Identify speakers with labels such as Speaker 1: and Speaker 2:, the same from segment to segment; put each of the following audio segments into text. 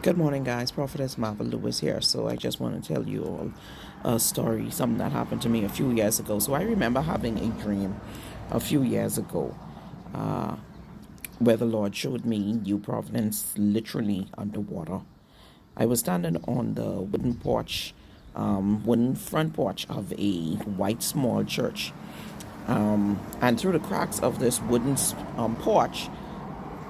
Speaker 1: Good morning, guys. Prophetess Marva Louis here. So I just want to tell you all a story, something that happened to me a few years ago. So I remember having a dream a few years ago where the Lord showed me New Providence literally underwater. I was standing on the wooden front porch of a white small church. And through the cracks of this wooden porch,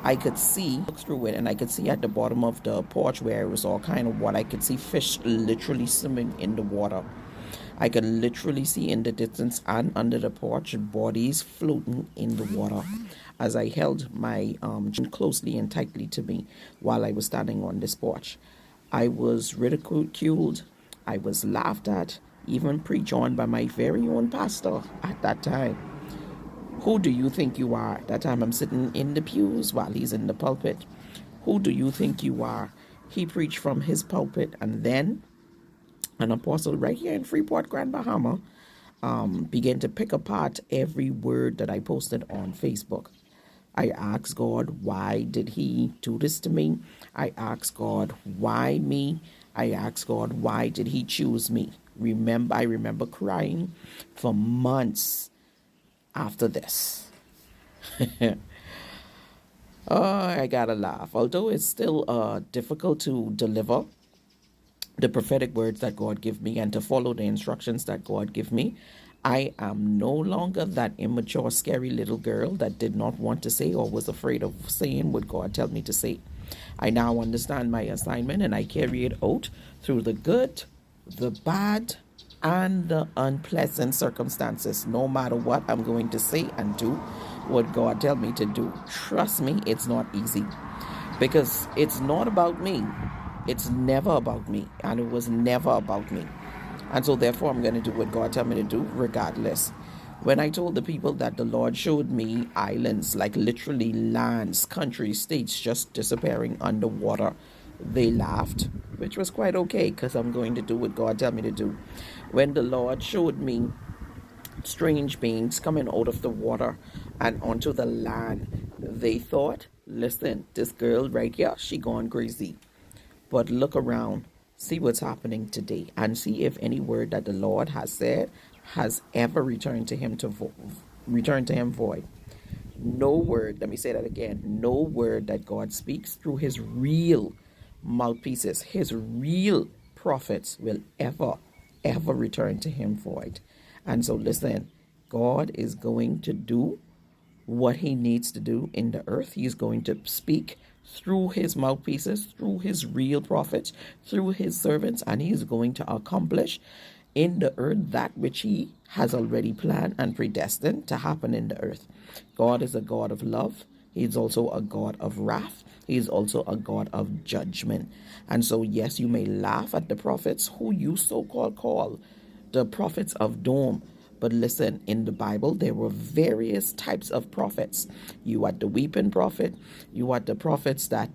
Speaker 1: I could look through it, and I could see at the bottom of the porch where it was all kind of water. I could see fish literally swimming in the water. I could literally see in the distance and under the porch bodies floating in the water as I held my chin closely and tightly to me while I was standing on this porch. I was ridiculed. I was laughed at, even preached on by my very own pastor at that time. Who do you think you are? That time I'm sitting in the pews while he's in the pulpit. Who do you think you are? He preached from his pulpit, and then an apostle right here in Freeport, Grand Bahama, began to pick apart every word that I posted on Facebook. I asked God, why did he do this to me? I asked God, why me? I asked God, why did he choose me? I remember crying for months after this. Oh, I gotta laugh. Although it's still difficult to deliver the prophetic words that God give me and to follow the instructions that God give me, I am no longer that immature, scary little girl that did not want to say or was afraid of saying what God tell me to say. I now understand my assignment, and I carry it out through the good, the bad, and the unpleasant circumstances. No matter what, I'm going to say and do what God tell me to do. Trust me, it's not easy, because it's not about me. It's never about me, and it was never about me. And so therefore I'm going to do what God tell me to do regardless. When I told the people that the Lord showed me islands, like literally lands, countries, states just disappearing underwater, they laughed, which was quite okay, because I'm going to do what God tell me to do. When the Lord showed me strange beings coming out of the water and onto the land, they thought, listen, this girl right here, she gone crazy. But look around, see what's happening today, and see if any word that the Lord has said has ever returned to him void. No word, let me say that again, no word that God speaks through his real mouthpieces, his real prophets, will ever return to him void. And so listen, God is going to do what he needs to do in the earth. He's going to speak through his mouthpieces, through his real prophets, through his servants, and he's going to accomplish in the earth that which he has already planned and predestined to happen in the earth. God is a God of love. He's also a God of wrath. He's also a God of judgment. And so, yes, you may laugh at the prophets who you so-called call the prophets of doom. But listen, in the Bible, there were various types of prophets. You had the weeping prophet. You had the prophets that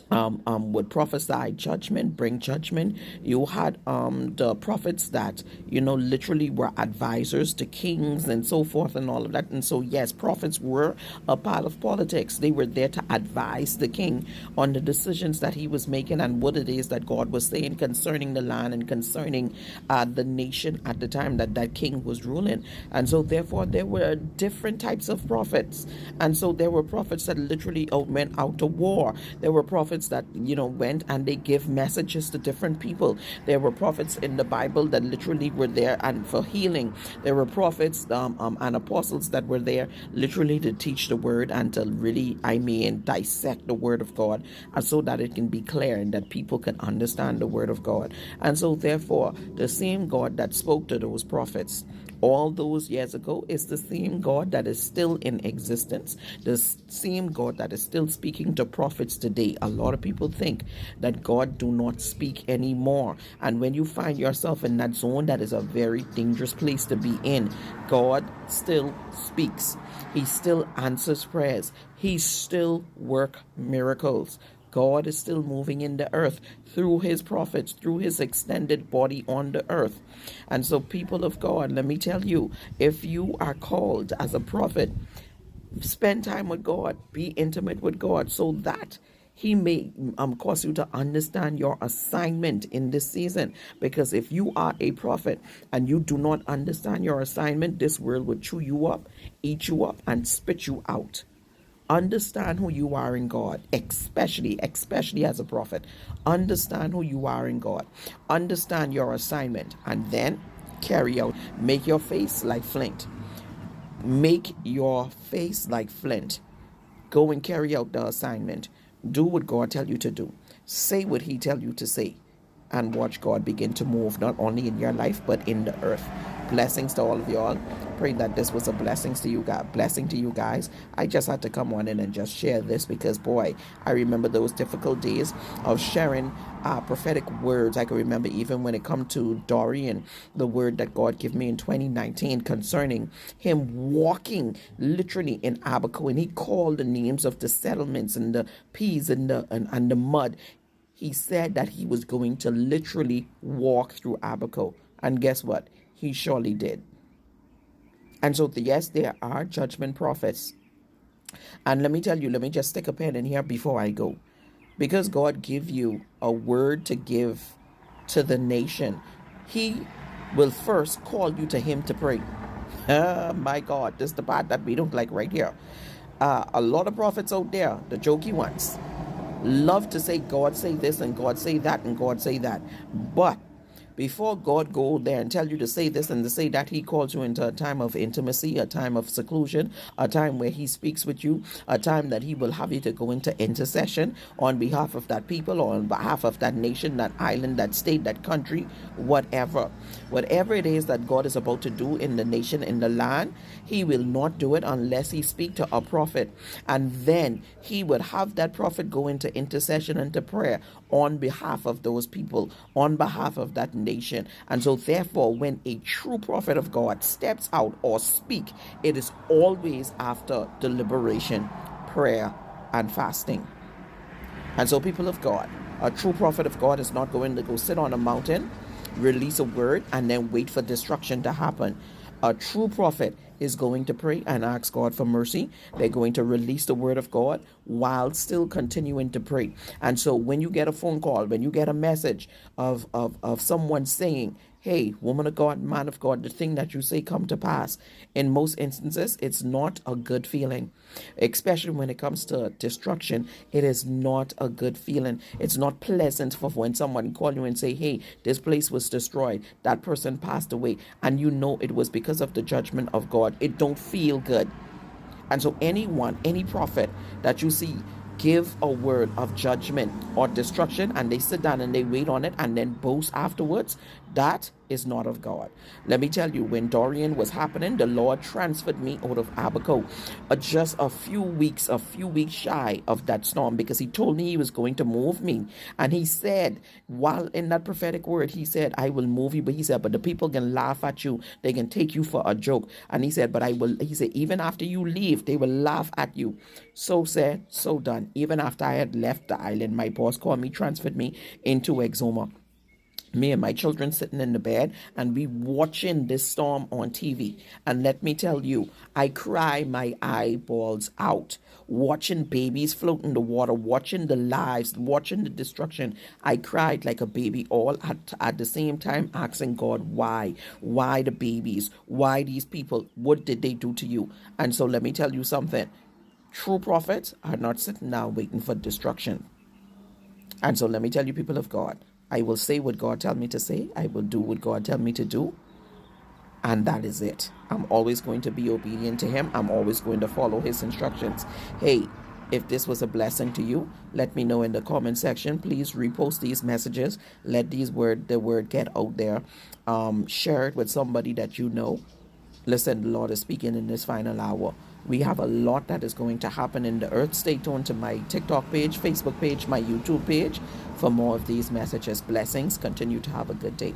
Speaker 1: would prophesy judgment, bring judgment. You had the prophets that, literally were advisors to kings and so forth and all of that. And so, yes, prophets were a part of politics. They were there to advise the king on the decisions that he was making and what it is that God was saying concerning the land and concerning the nation at the time that king was ruling. And so, therefore, there were different types of prophets. And so there were prophets that literally went out to war. There were prophets that went and they give messages to different people. There were prophets in the Bible that literally were there and for healing. There were prophets and apostles that were there literally to teach the word and to really dissect the word of God, and so that it can be clear and that people can understand the word of God. And so therefore the same God that spoke to those prophets all those years ago is the same God that is still in existence, the same God that is still speaking to prophets today. A lot of people think that God do not speak anymore, and when you find yourself in that zone, that is a very dangerous place to be in. God still speaks. He still answers prayers. He still works miracles. God is still moving in the earth through his prophets, through his extended body on the earth. And so, people of God, let me tell you, if you are called as a prophet, spend time with God, be intimate with God, so that He may cause you to understand your assignment in this season. Because if you are a prophet and you do not understand your assignment, this world will chew you up, eat you up, and spit you out. Understand who you are in God, especially as a prophet. Understand who you are in God. Understand your assignment, and then carry out. Make your face like flint. Make your face like flint. Go and carry out the assignment. Do what God tell you to do. Say what he tell you to say. And watch God begin to move not only in your life but in the earth. Blessings to all of y'all. Pray that this was a blessing to you guys. I just had to come on in and just share this because boy, I remember those difficult days of sharing prophetic words. I can remember even when it come to Dorian, the word that God gave me in 2019 concerning him walking literally in Abaco, and he called the names of the settlements and the peas and the mud. He said that he was going to literally walk through Abaco. And guess what? He surely did. And so, yes, there are judgment prophets. And let me tell you, let me just stick a pen in here before I go. Because God give you a word to give to the nation, he will first call you to him to pray. My God, this is the part that we don't like right here. A lot of prophets out there, the jokey ones, love to say God say this and God say that and God say that. But before God go there and tell you to say this and to say that, he calls you into a time of intimacy, a time of seclusion, a time where he speaks with you, a time that he will have you to go into intercession on behalf of that people or on behalf of that nation, that island, that state, that country, whatever. Whatever it is that God is about to do in the nation, in the land, he will not do it unless he speak to a prophet. And then he would have that prophet go into intercession and to prayer on behalf of those people, on behalf of that nation. And so therefore, when a true prophet of God steps out or speak, it is always after deliberation, prayer, and fasting. And so, people of God, a true prophet of God is not going to go sit on a mountain, release a word, and then wait for destruction to happen. A true prophet is going to pray and ask God for mercy. They're going to release the word of God while still continuing to pray. And so when you get a phone call, when you get a message of someone saying, hey, woman of God, man of God, the thing that you say come to pass, in most instances, it's not a good feeling. Especially when it comes to destruction, it is not a good feeling. It's not pleasant for when someone call you and say, hey, this place was destroyed, that person passed away, and you know it was because of the judgment of God. It don't feel good. And so anyone, any prophet that you see give a word of judgment or destruction and they sit down and they wait on it and then boast afterwards, that is not of God. Let me tell you, when Dorian was happening, the Lord transferred me out of Abaco just a few weeks shy of that storm, because he told me he was going to move me. And he said, while in that prophetic word, he said, I will move you. But he said, but the people can laugh at you. They can take you for a joke. And he said, but I will, he said, even after you leave, they will laugh at you. So said, so done. Even after I had left the island, my boss called me, transferred me into Exuma. Me and my children sitting in the bed and we watching this storm on TV. And let me tell you, I cry my eyeballs out watching babies float in the water, watching the lives, watching the destruction. I cried like a baby, all at the same time asking God, why the babies, why these people, what did they do to you? And so let me tell you something, true prophets are not sitting down waiting for destruction. And so let me tell you, people of God, I will say what God tell me to say. I will do what God tell me to do. And that is it. I'm always going to be obedient to him. I'm always going to follow his instructions. Hey, if this was a blessing to you, let me know in the comment section. Please repost these messages. Let the word get out there. Share it with somebody that you know. Listen, the Lord is speaking in this final hour. We have a lot that is going to happen in the earth. Stay tuned to my TikTok page, Facebook page, my YouTube page for more of these messages. Blessings. Continue to have a good day.